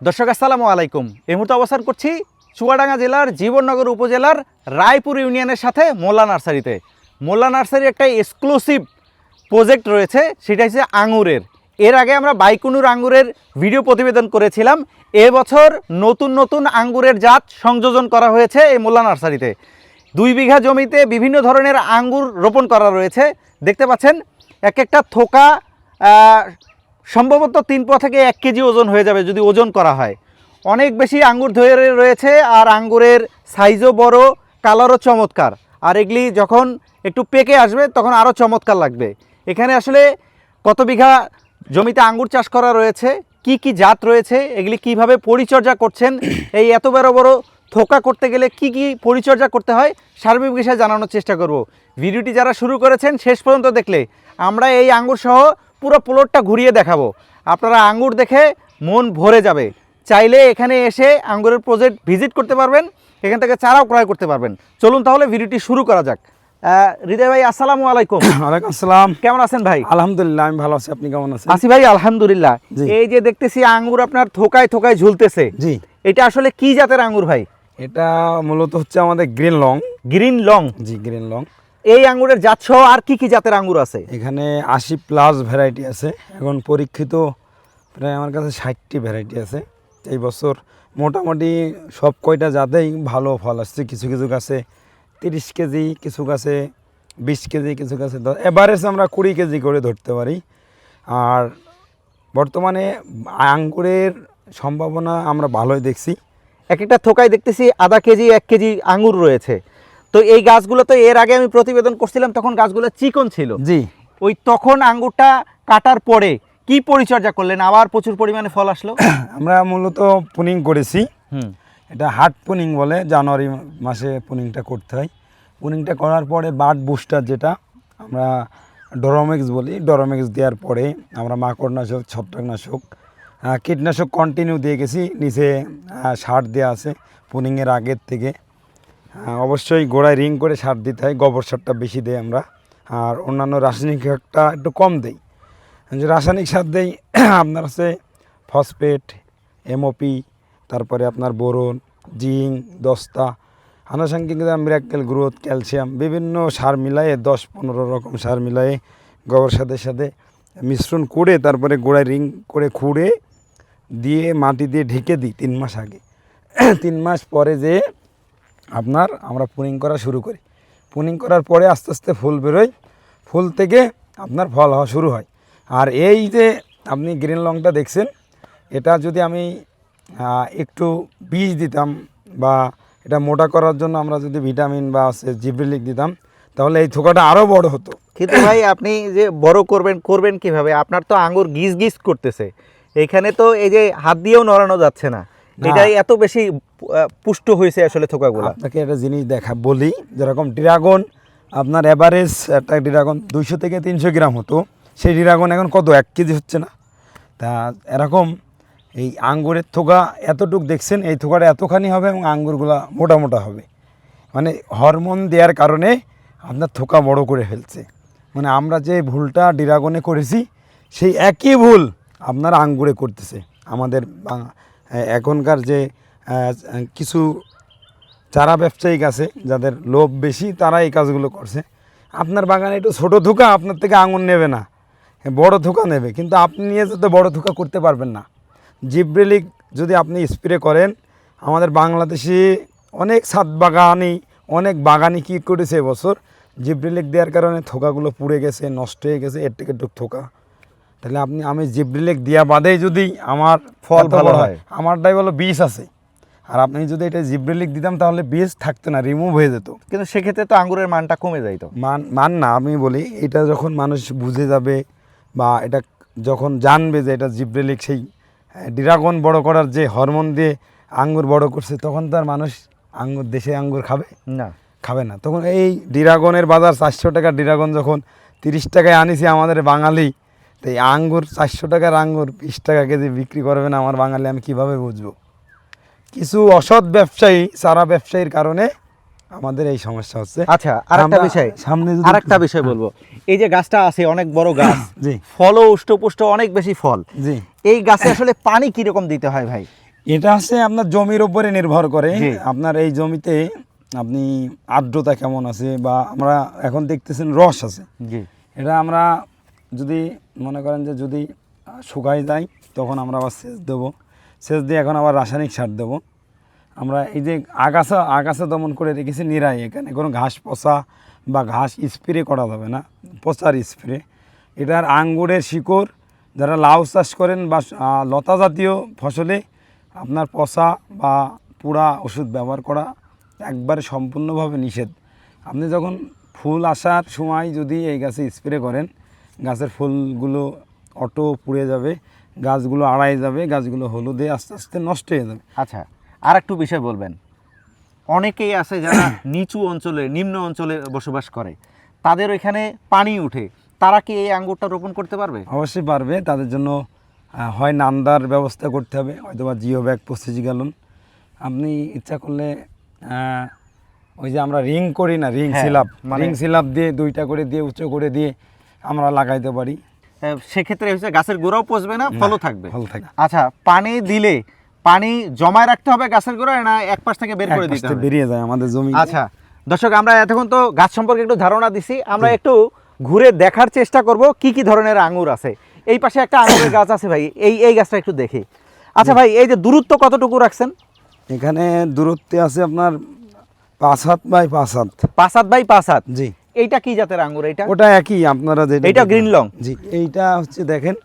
দর্শক আসসালামু আলাইকুম। এই মুহূর্তে অবস্থান করছি চুয়াডাঙ্গা জেলার জীবননগর উপজেলার রায়পুর ইউনিয়নের সাথে মোল্লা নার্সারিতে। মোল্লা নার্সারির একটা এক্সক্লুসিভ প্রজেক্ট রয়েছে, সেটা হচ্ছে আঙুরের। এর আগে আমরা বাইকুনুর আঙ্গুরের ভিডিও প্রতিবেদন করেছিলাম। এবছর নতুন নতুন আঙ্গুরের জাত সংযোজন করা হয়েছে এই মোল্লা নার্সারিতে। 2 বিঘা জমিতে বিভিন্ন ধরনের আঙ্গুর রোপণ করা রয়েছে। দেখতে পাচ্ছেন এক একটা থোকা সম্ভবত 3 থেকে 1 কেজি ওজন হয়ে যাবে যদি ওজন করা হয়। অনেক বেশি আঙ্গুর ধরে রয়েছে, আর আঙ্গুরের সাইজও বড়, কালারও চমৎকার। আর এগুলি যখন একটু পেকে আসবে তখন আরও চমৎকার লাগবে। এখানে আসলে কত বিঘা জমিতে আঙ্গুর চাষ করা রয়েছে, কি কি জাত রয়েছে, এগুলি কিভাবে পরিচর্যা করছেন, এই এত বড় বড় থোকা করতে গেলে কি কি পরিচর্যা করতে হয়, সার্বিক বিষয়ে জানানোর চেষ্টা করব। ভিডিওটি যারা শুরু করেছেন শেষ পর্যন্ত দেখলে আমরা এই আঙ্গুর সহ পুরো প্লটটা ঘুরিয়ে দেখাবো। আপনারা আঙ্গুর দেখে মন ভরে যাবে। চাইলে এখানে এসে আঙ্গুরের প্রজেক্ট ভিজিট করতে পারবেন, এখান থেকে চারাও ক্রয় করতে পারবেন। চলুন তাহলে ভিডিওটি শুরু করা যাক। হৃদয় ভাই আসসালামু আলাইকুম। ওয়ালাইকুম আসসালাম। কেমন আছেন ভাই? আলহামদুলিল্লাহ, আমি ভালো আছি। আপনি কেমন আছেন? আছি ভাই আলহামদুলিল্লাহ। এই যে দেখতেছি আঙ্গুর আপনার থোকায় থোকায় ঝুলতেছে, জি, এটা আসলে কি জাতের আঙ্গুর ভাই? এটা মূলত হচ্ছে আমাদের গ্রিন লং। Green long? জি, গ্রিন লং। এই আঙ্গুরের জাত সহ আর কি কি জাতের আঙ্গুর আছে? এখানে 80+ ভ্যারাইটি আছে। এখন পরীক্ষিত প্রায় আমার কাছে 60টি ভ্যারাইটি আছে। এই বছর মোটামুটি সব কয়টা জাতেই ভালো ফল আসছে। কিছু কিছু গাছে 30 কেজি, কিছু গাছে 20 কেজি, কিছু গাছে এভারেজ আমরা 20 কেজি করে ধরতে পারি। আর বর্তমানে আঙ্গুরের সম্ভাবনা আমরা ভালোই দেখছি। এক একটা থোকায় দেখতেছি আধা কেজি 1 কেজি আঙ্গুর রয়েছে। তো এই গাছগুলো তো এর আগে আমি প্রতিবেদন করছিলাম, তখন গাছগুলো চিকন ছিল। জি, ওই তখন আঙ্গুরটা কাটার পরে কি পরিচর্যা করলেন, আবার প্রচুর পরিমাণে ফল আসলো? আমরা মূলত পুনিং করেছি। এটা হার্ড পুনিং বলে, জানুয়ারি মাসে পুনিংটা করতে হয়। পুনিংটা করার পরে বার্ড বুস্টার, যেটা আমরা ডোরোমেক্স বলি, ডোরোমেক্স দেওয়ার পরে আমরা মাকড়নাশক, ছত্রাকনাশক, কীটনাশক কন্টিনিউ দিয়ে গেছি। নিচে সার দেওয়া আছে পুনিংয়ের আগের থেকে। অবশ্যই গোড়ায় রিং করে সার দিতে হয়, গোবর সারটা বেশি দেয় আমরা। আর অন্যান্য রাসায়নিক সারটা একটু কম দেই। রাসায়নিক সার দেই আপনার হচ্ছে ফসফেট, এমওপি, তারপরে আপনার বোরন, জিঙ্ক, দস্তা, আনুষঙ্গিক মিরাকেল গ্রোথ, ক্যালসিয়াম, বিভিন্ন সার মিলায়ে 10-15 রকম সার মিলায়ে গোবর সাথে সাথে মিশ্রণ করে তারপরে গোড়ায় রিং করে খুঁড়ে দিয়ে মাটি দিয়ে ঢেকে দিই 3 মাস আগে। 3 মাস পরে যে আমরা পুনিং করা শুরু করি। পুনিং করার পরে আস্তে আস্তে ফুল বেরোয়, ফুল থেকে আপনার ফল হওয়া শুরু হয়। আর এই যে আপনি গ্রিন লংটা দেখছেন, এটা যদি আমি একটু বীজ দিতাম বা এটা মোটা করার জন্য আমরা যদি ভিটামিন বা জিব্রেলিক দিতাম, তাহলে এই থোকাটা আরও বড় হতো। কিন্তু ভাই আপনি যে বড় করবেন কিভাবে? আপনার তো আঙ্গুর গিজ গিজ করতেছে, এখানে তো এই যে হাত দিয়েও নড়ানো যাচ্ছে না, এটাই এত বেশি পুষ্ট হয়েছে আসলে থোকাগুলো। আপনাকে একটা জিনিস বলি, যেরকম ড্রাগন আপনার এভারেজ একটা ড্রাগন 200 থেকে 300 গ্রাম হতো, সেই ড্রাগন এখন কত 1 কেজি হচ্ছে না। তা এরকম এই আঙ্গুরের থোকা এতটুক দেখছেন, এই থোকাটা এতখানি হবে এবং আঙ্গুরগুলা মোটা মোটা হবে। মানে হরমোন দেওয়ার কারণে আপনার থোকা বড় করে ফেলছে। মানে আমরা যে ভুলটা ড্রাগনে করেছি, সেই একই ভুল আপনার আঙ্গুরে করতেছে। আমাদের এখনকার যে কিছু চারা ব্যবসায়িক আছে যাদের লোভ বেশি, তারা এই কাজগুলো করছে। আপনার বাগানে একটু ছোটো থোকা আপনার থেকে আঙুর নেবে না, বড় থোকা নেবে, কিন্তু আপনি নিয়ে যেতে বড় থোকা করতে পারবেন না। জিব্রেলিক যদি আপনি স্প্রে করেন, আমাদের বাংলাদেশে অনেক ছাদ বাগানি, অনেক বাগানি কী করেছে এবছর, জিব্রেলিক দেওয়ার কারণে থোকাগুলো পুড়ে গেছে, নষ্ট হয়ে গেছে, এর থেকে একটু থোকা। তাহলে আমি জিব্রেলিক দেওয়া বাদেই যদি আমার ফল ভালো হয়, আমারটাই বলো বীজ আছে, আর আপনি যদি এটা জিব্রেলিক দিতাম তাহলে বীজ থাকতো না, রিমুভ হয়ে যেত। কিন্তু সেক্ষেত্রে তো আঙ্গুরের মানটা কমে যাইত। মান না, আমি বলি এটা যখন মানুষ বুঝে যাবে বা এটা যখন জানবে যে এটা জিব্রেলিক, সেই ড্রাগন বড় করার যে হরমোন দিয়ে আঙ্গুর বড় করছে, তখন তো আর মানুষ দেশে আঙ্গুর খাবে না। তখন এই ড্রাগনের বাজার 400 টাকার ড্রাগন যখন 30 টাকায় আনিছি আমাদের বাঙালি, তো এই আঙ্গুর 400 টাকার আঙ্গুর 20 টাকা কেজি বিক্রি করবে না আমার বাঙালি, আমি কিভাবে বুঝবো? কিছু অসৎ ব্যবসায়ী, সারা ব্যবসায়ীর কারণে আমাদের এই সমস্যা হচ্ছে। আচ্ছা, আরেকটা বিষয় বলবো। এই যে গাছটা আছে অনেক বড় গাছ, জি, ফলও উষ্টপুষ্ট, অনেক বেশি ফল। জি, এই গাছে আসলে পানি কিরকম দিতে হয় ভাই? এটা আছে আপনার জমির উপরে নির্ভর করে। জি। আপনার এই জমিতে আপনি আর্দ্রতা কেমন আছে, বা আমরা এখন দেখতেছেন রস আছে, জি এটা আমরা যদি মনে করেন যে যদি শুকাই যায় তখন আমরা আবার সেচ দেবো, সেচ দিয়ে এখন আবার রাসায়নিক সার দেবো। আমরা এই যে আগাছা দমন করে রেখেছি নিরাই, এখানে কোনো ঘাস পচা বা ঘাস স্প্রে করা যাবে না, পচার স্প্রে। এটার আঙ্গুরের শিকড়, যারা লাউ চাষ করেন বা লতা জাতীয় ফসলে আপনার পচা বা পুরা ওষুধ ব্যবহার করা একবারে সম্পূর্ণভাবে নিষেধ। আপনি যখন ফুল আসার সময় যদি এই গাছে স্প্রে করেন, গাছের ফুলগুলো অটো পুড়ে যাবে, গাছগুলো আড়াই যাবে, গাছগুলো হলুদে আস্তে আস্তে নষ্ট হয়ে যাবে। আচ্ছা, আর একটু বিষয় বলবেন। অনেকেই আছে যারা নিচু অঞ্চলে, নিম্ন অঞ্চলে বসবাস করে, তাদের ওইখানে পানি উঠে, তারা কি এই আঙ্গুরটা রোপণ করতে পারবে? অবশ্যই পারবে। তাদের জন্য হয় নান্দার ব্যবস্থা করতে হবে, হয়তো বা জিও ব্যাগ 25 গ্যালন। আপনি ইচ্ছা করলে ওই যে আমরা রিং করি না, রিং হ্যাঁ, সিলাপ, মানে- রিং সিলাপ দিয়ে 2টা করে দিয়ে উঁচু করে দিয়ে আমরা লাগাইতে পারি। সেক্ষেত্রে হচ্ছে গাছের গোড়াও পচবে না, ফলও থাকবে। ভালো থাকে। আচ্ছা, পানি দিলে পানি জমায় রাখতে হবে গাছের গোড়ায়, না এক পাশ থেকে বের করে এক দিতে পাশে হবে? বেরিয়ে যায় আমাদের জমি। আচ্ছা দর্শক, আমরা এতক্ষণ তো গাছ সম্পর্কে একটু ধারণা দিছি, আমরা একটু ঘুরে দেখার চেষ্টা করব কি কি ধরনের আঙ্গুর আছে। এই পাশে একটা আঙ্গুরের গাছ আছে ভাই, এই গাছটা একটু দেখি। আচ্ছা ভাই, এই যে দূরত্ব কতটুকু রাখছেন? এখানে দূরত্বে আছে আপনার 5 হাত বাই 5 হাত। 5 হাত বাই 5 হাত। জি। এইটা কি জাতের আঙ্গুর? এইটা ওটা একই, আপনারা যেটা এইটা দেখেন। Green long. জি, এইটা হচ্ছে দেখেন,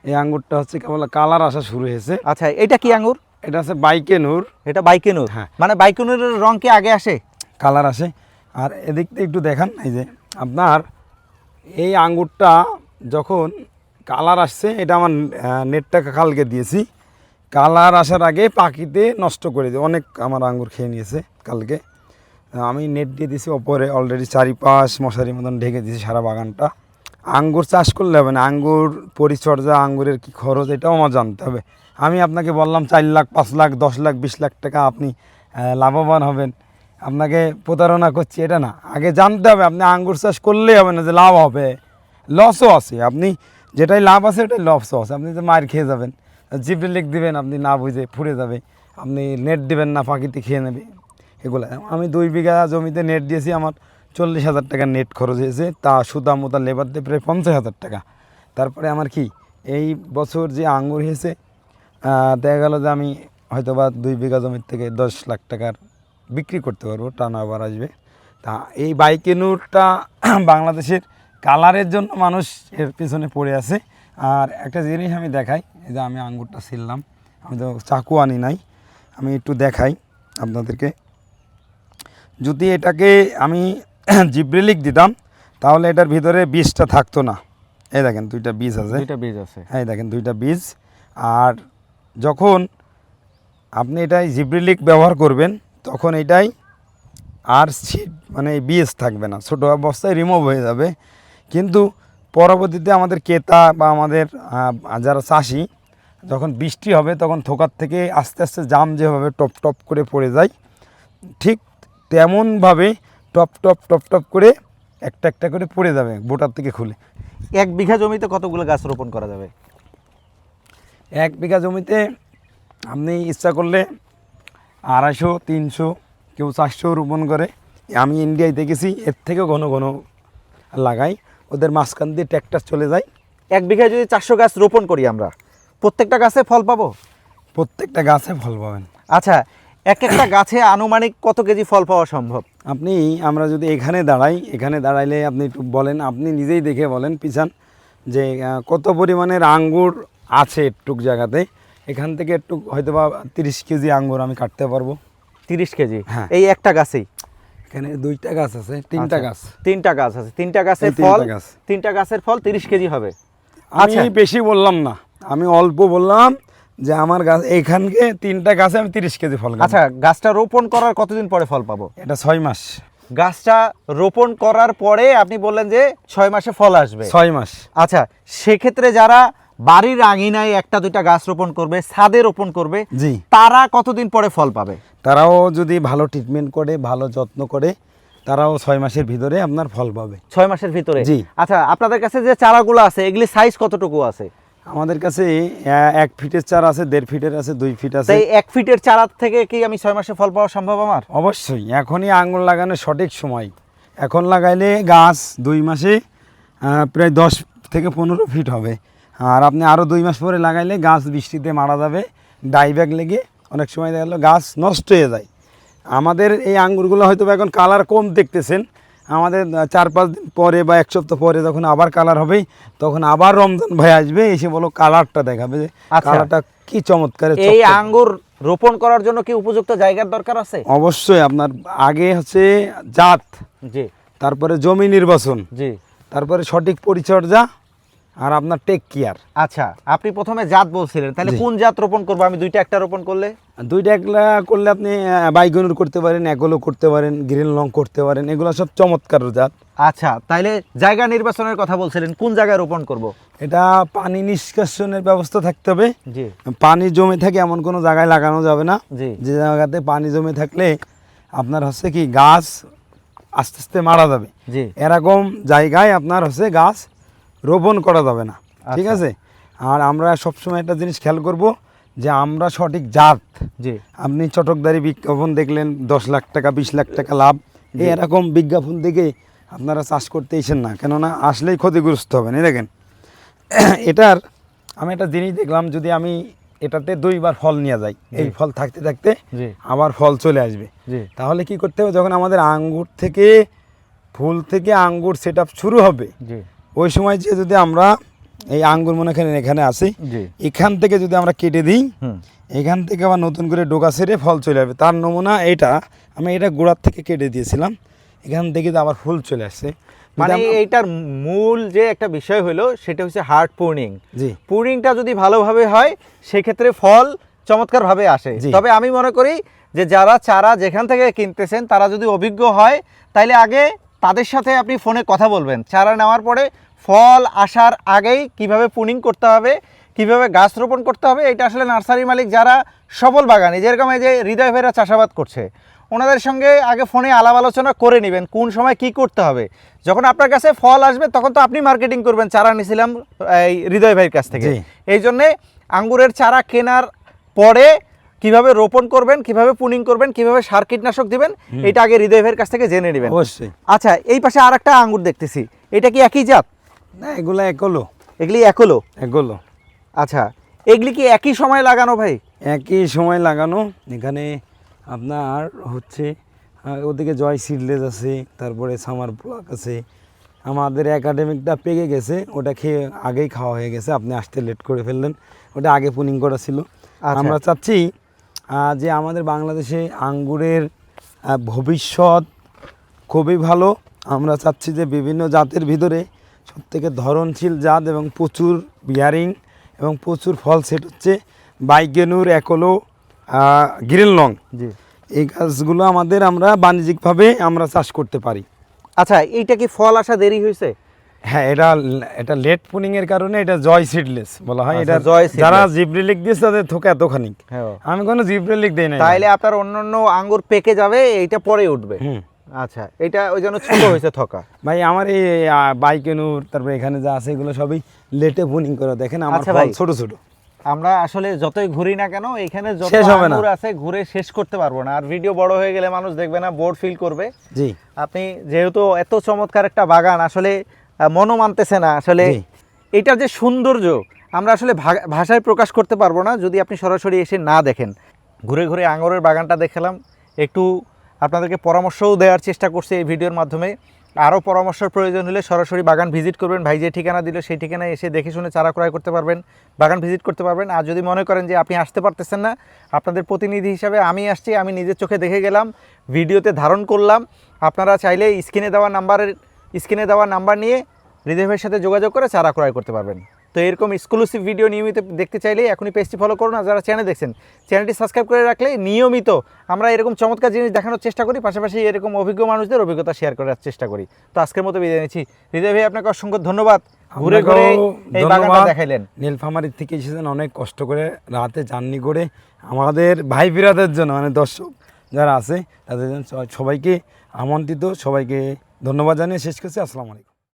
এই আঙ্গুরটা হচ্ছে কেবল কালার আসা শুরু হয়েছে। আচ্ছা, এটা কি আঙ্গুর? এটা আছে বাইকেনুর, এটা বাইকেনুর। হ্যাঁ। মানে বাইকেনুরের রং কি আগে আসে? কালার আসে। আর এদিক থেকে একটু দেখান, এই যে আপনার এই আঙ্গুরটা যখন কালার আসছে, এটা আমার নেটটা কালকে দিয়েছি, কালার আসার আগে পাখিতে নষ্ট করে দিয়ে অনেক আমার আঙ্গুর খেয়ে নিয়েছে কালকে। আমি নেট দিয়ে দিয়েছি ওপরে, অলরেডি 4-5 মশারির মতন ঢেকে দিয়েছি সারা বাগানটা। আঙ্গুর চাষ করলে হবে না, আঙ্গুর পরিচর্যা, আঙ্গুরের কি খরচ, এটাও আমার জানতে হবে। আমি আপনাকে বললাম 4 লাখ, 5 লাখ, 10 লাখ, 20 লাখ টাকা আপনি লাভবান হবেন, আপনাকে প্রতারণা করছি এটা না। আগে জানতে হবে, আপনি আঙ্গুর চাষ করলেই হবে না যে লাভ হবে, লসও আছে। আপনি যেটাই লাভ আছে ওটাই লসও আছে। আপনি যে মার খেয়ে যাবেন, জিব্রেলিক দিবেন, আপনি না বুঝে ফুরে যাবে, আপনি নেট দিবেন না, পাখিতে খেয়ে নেবে, এগুলো। আমি 2 বিঘা জমিতে নেট দিয়েছি, আমার 40,000 টাকা নেট খরচ হয়েছে, তা সুতা মোতা লেবার দিয়ে প্রায় 50,000 টাকা। তারপরে আমার কি এই বছর যে আঙ্গুর হয়েছে, দেখা গেল যে আমি হয়তো বা 2 বিঘা জমির থেকে 10 লাখ টাকার বিক্রি করতে পারবো, টানা আবার আসবে। তা এই বাইকেনুরটা বাংলাদেশের কালারের জন্য মানুষ এর পিছনে পড়ে আছে। আর একটা জিনিস আমি দেখাই, এই যে আমি আঙ্গুরটা ছিললাম, আমি তো চাকু আনি নাই, আমি একটু দেখাই আপনাদেরকে। যদি এটাকে আমি জিব্রেলিক দিতাম তাহলে এটার ভিতরে বীজটা থাকতো না। এই দেখেন 2টা বীজ আছে, দুইটা বীজ আছে। এই দেখেন 2টা বীজ। আর যখন আপনি এটাই জিব্রেলিক ব্যবহার করবেন তখন এটাই আর সিড মানে বীজ থাকবে না, ছোটো অবস্থায় রিমুভ হয়ে যাবে। কিন্তু পরবর্তীতে আমাদের ক্রেতা বা আমাদের যারা চাষি, যখন বৃষ্টি হবে তখন থোকার থেকে আস্তে আস্তে জাম যেভাবে টপ টপ করে পড়ে যায়, ঠিক তেমনভাবে টপ টপ টপ টপ করে একটা একটা করে পড়ে যাবে বোটার থেকে খুলে। 1 বিঘা জমিতে কতগুলো গাছ রোপণ করা যাবে? 1 বিঘা জমিতে আপনি ইচ্ছা করলে 250, 300, কেউ 400 রোপণ করে। আমি ইন্ডিয়ায় দেখেছি এর থেকেও ঘন ঘন লাগাই, ওদের মাঝখান দিয়ে ট্র্যাক্টর চলে যায়। 1 বিঘায় যদি 400 গাছ রোপণ করি আমরা, প্রত্যেকটা গাছে ফল পাবো? প্রত্যেকটা গাছে ফল পাবেন। আচ্ছা, একটা গাছে আনুমানিক কত কেজি ফল পাওয়া সম্ভব? আমরা যদি এখানে দাঁড়াইলে আপনি একটু বলেন, আপনি নিজেই দেখে বলেন পিছান, যে কত পরিমাণের আঙ্গুর আছে একটুক জায়গাতে। এখান থেকে একটু হয়তো বা 30 কেজি আঙ্গুর আমি কাটতে পারবো। 30 কেজি? হ্যাঁ। এই একটা গাছেই? এখানে 2টা গাছ আছে, 3টা গাছ। 3টা গাছ আছে, 3টা গাছের এই 3টা ফল, গাছ। 3টা গাছের ফল 30 কেজি হবে। আমি বেশি বললাম না, আমি অল্প বললাম যে আমার গাছ এইখানকে 3টা গাছে আমি 30 কেজি ফল গাছ। আচ্ছা, গাছটা রোপণ করার কতদিন পরে ফল পাবো? এটা 6 মাস। গাছটা রোপণ করার পরে আপনি বললেন যে 6 মাসে ফল আসবে। 6 মাস। আচ্ছা, সেক্ষেত্রে যারা বাড়ির আঙিনায় 1টা 2টা গাছ রোপণ করবে, ছাদে রোপণ করবে, জি, তারা কতদিন পরে ফল পাবে? তারাও যদি ভালো ট্রিটমেন্ট করে, ভালো যত্ন করে, তারাও 6 মাসের ভিতরে আপনার ফল পাবে। 6 মাসের ভিতরে? জি। আচ্ছা, আপনাদের কাছে যে চারাগুলো আছে এগুলি সাইজ কতটুকু আছে? আমাদের কাছে 1 ফিটের চারা আছে, 1.5 ফিটের আছে, 2 ফিট আছে। তাই 1 ফিটের চারা থেকে কি আমি 6 মাসে ফল পাওয়া সম্ভব আমার? অবশ্যই, এখনই আঙ্গুর লাগানোর সঠিক সময়। এখন লাগাইলে গাছ 2 মাসে প্রায় 10 থেকে 15 ফিট হবে। আর আপনি আরও 2 মাস পরে লাগাইলে গাছ বৃষ্টিতে মারা যাবে, ডাইব্যাক লেগে অনেক সময় দেখা গেলো গাছ নষ্ট হয়ে যায়। আমাদের এই আঙ্গুরগুলো হয়তো এখন কালার কম দেখতেছেন, আমাদের 4-5 দিন পরে বা 1 সপ্তাহ পরে যখন আবার কালার হবে, তখন আবার রমজান ভাই আসবে, এসে বলো কালারটা দেখাবে যে কালারটা কি চমৎকার। এই আঙ্গুর রোপণ করার জন্য কি উপযুক্ত জায়গার দরকার আছে? অবশ্যই, আপনার আগে হচ্ছে জাত, জি, তারপরে জমি নির্বাচন, জি, তারপরে সঠিক পরিচর্যা, আর আপনার টেক কেয়ার। আচ্ছা, আপনি প্রথমে জাত বলছিলেন, তাহলে কোন জাত রোপণ করবো আমি? 2টা একটা রোপণ করলে? 2টা একটা করলে আপনি বাইগনুর করতে পারেন, একলো করতে পারেন, গ্রিন লং করতে পারেন, এগুলো সব চমৎকার জাত। আচ্ছা, তাইলে জায়গা নির্বাচনের কথা বলছিলেন, কোন জায়গায় রোপণ করব? এটা পানি নিষ্কাশনের ব্যবস্থা থাকতে হবে। জি, পানি জমে থাকে এমন কোনো জায়গায় লাগানো যাবে না। জি, যে জায়গাতে পানি জমে থাকলে আপনার হচ্ছে কি গাছ আস্তে আস্তে মারা যাবে, জি, এরকম জায়গায় আপনার হচ্ছে গাছ রোপণ করা যাবে না, ঠিক আছে? আর আমরা সবসময় একটা জিনিস খেয়াল করব যে আমরা সঠিক জাত। জি, আপনি চটকদারি বিজ্ঞাপন দেখলেন 10 লাখ টাকা 20 লাখ টাকা লাভ, এরকম বিজ্ঞাপন দেখে আপনারা চাষ করতে এসেন না, কেননা আসলেই ক্ষতিগ্রস্ত হবেন। এই দেখেন এটার আমি একটা জিনিস দেখলাম, যদি আমি এটাতে 2বার ফল নিয়ে যাই, এই ফল থাকতে থাকতে জি, আবার ফল চলে আসবে, জি, তাহলে কি করতে হবে, যখন আমাদের আঙ্গুর থেকে ফুল থেকে আঙ্গুর সেট শুরু হবে, জি, ওই সময় যে যদি আমরা এই আঙ্গুর মনে করেন এখানে আসি, জি, এখান থেকে যদি আমরা কেটে দিই, হুম, এখান থেকে আবার নতুন করে ডোকা ছেড়ে ফল চলে যাবে। তার নমুনা এটা, আমি এটা গোড়ার থেকে কেটে দিয়েছিলাম, এখান থেকে তো আবার ফুল চলে আসছে। মানে এইটার মূল যে একটা বিষয় হলো সেটা হচ্ছে হার্ড প্রুনিং। জি, প্রুনিংটা যদি ভালোভাবে হয় সেক্ষেত্রে ফল চমৎকারভাবে আসে। জি। তবে আমি মনে করি যে যারা চারা যেখান থেকে কিনতেছেন তারা যদি অভিজ্ঞ হয়, তাইলে আগে তাদের সাথে আপনি ফোনে কথা বলবেন। চারা নেওয়ার পরে ফল আসার আগেই কিভাবে প্রুনিং করতে হবে, কিভাবে গাছ রোপণ করতে হবে, এটা আসলে নার্সারি মালিক যারা সফল বাগানি, যেরকম এই যে হৃদয় ভাইরা চাষাবাদ করছে, ওনাদের সঙ্গে আগে ফোনে আলাপ আলোচনা করে নেবেন কোন সময় কি করতে হবে। যখন আপনার কাছে ফল আসবে তখন তো আপনি মার্কেটিং করবেন, চারা নিয়েছিলাম এই হৃদয় ভাইয়ের কাছ থেকে। জি। এই জন্যে আঙ্গুরের চারা কেনার পরে কিভাবে রোপণ করবেন, কিভাবে প্রুনিং করবেন, কিভাবে সার কীটনাশক দিবেন, এটা আগে হৃদয় ভাইয়ের কাছ থেকে জেনে নেবেন। অবশ্যই। আচ্ছা, এই পাশে আর একটা আঙ্গুর দেখতেছি, এটা কি একই জাত? না, এগুলো একলো। এগুলি একলো? একলো। আচ্ছা, এগুলি কি একই সময় লাগানো ভাই? একই সময় লাগানো। এখানে আপনার হচ্ছে ওদিকে জয় সিডলেস আছে, তারপরে সামার ব্লক আছে। আমাদের একাডেমিকটা পেকে গেছে, ওটা খেয়ে আগেই খাওয়া হয়ে গেছে, আপনি আসতে লেট করে ফেললেন, ওটা আগে পুনিং করা ছিল। আমরা চাচ্ছি যে আমাদের বাংলাদেশে আঙ্গুরের ভবিষ্যৎ খুবই ভালো। আমরা চাচ্ছি যে বিভিন্ন জাতের ভিতরে সবথেকে ধরনশীল জাত এবং প্রচুর বিয়ারিং এবং প্রচুর ফল সেট হচ্ছে বাইগেনুর, একলো, গ্রিন লং। জি। এই গাছগুলো আমরা বাণিজ্যিকভাবে আমরা চাষ করতে পারি। আচ্ছা, এইটা কি ফল আসা দেরি হয়েছে? হ্যাঁ, এটা লেট পুনিং এর কারণে এটা জয় সিডলেস বলা হয়। এটা জয় সিডলেস। যারা জিব্রেলিক দিয়েছে তাদের থোকা এতখানি, হ্যাঁ, আমি কোনো জিব্রেলিক দেই না। তাইলে আপনার অন্যান্য আঙ্গুর পেকে যাবে, এইটা পরে উঠবে। আচ্ছা, এটা ওই জন্য ছোট হয়েছে থোকা। ভাই আমার এই বাইকেনুর, তারপরে এখানে যা আছে এগুলো সবই লেটে পুনিং করা, দেখেন আমার আচ্ছা ফল ভাই, ছোট ছোট। আমরা আসলে যতই ঘুরি না কেন এখানে যত শেষ হবে না। আঙ্গুর আছে ঘুরে শেষ করতে পারবো না, আর ভিডিও বড় হয়ে গেলে মানুষ দেখবে না, বোর ফিল করবে। জি, আপনি যেহেতু এত চমৎকার একটা বাগান, আসলে মনও মানতেছে না আসলে। জি। এটার যে সৌন্দর্য আমরা আসলে ভাষায় প্রকাশ করতে পারবো না যদি আপনি সরাসরি এসে না দেখেন। ঘুরে ঘুরে আঙুরের বাগানটা দেখালাম, একটু আপনাদেরকে পরামর্শও দেওয়ার চেষ্টা করছি এই ভিডিওর মাধ্যমে। আরও পরামর্শের প্রয়োজন হলে সরাসরি বাগান ভিজিট করবেন, ভাই যে ঠিকানা দিল সেই ঠিকানায় এসে দেখে শুনে চারা ক্রয় করতে পারবেন, বাগান ভিজিট করতে পারবেন। আর যদি মনে করেন যে আপনি আসতে পারতেছেন না, আপনাদের প্রতিনিধি হিসাবে আমি আসছি, আমি নিজের চোখে দেখে গেলাম, ভিডিওতে ধারণ করলাম, আপনারা চাইলে স্ক্রিনে দেওয়া নাম্বার নিয়ে হৃদয় ভাইয়ের সাথে যোগাযোগ করে চারা ক্রয় করতে পারবেন। তো এরকম এক্সক্লুসিভ ভিডিও নিয়মিত দেখতে চাইলে এখনই পেজটি ফলো করুন, আর যারা চ্যানেল দেখছেন চ্যানেলটি সাবস্ক্রাইব করে রাখলে নিয়মিত আমরা এরকম চমৎকার জিনিস দেখানোর চেষ্টা করি, পাশাপাশি এরকম অভিজ্ঞ মানুষদের অভিজ্ঞতা শেয়ার করার চেষ্টা করি। তো আজকের মতো বিদায় নিচ্ছি। হৃদয় ভাই, আপনাকে অসংখ্য ধন্যবাদ, ঘুরে ঘুরে এই বাগানটা দেখাইলেন। নীলফামারীর থেকে এসেছেন অনেক কষ্ট করে, রাতে জার্নি করে আমাদের ভাই বিরাদের জন্য, মানে দর্শক যারা আছে তাদের জন্য সবাইকে আমন্ত্রিত, সবাইকে ধন্যবাদ জানিয়ে শেষ করছি। আসসালামু আলাইকুম।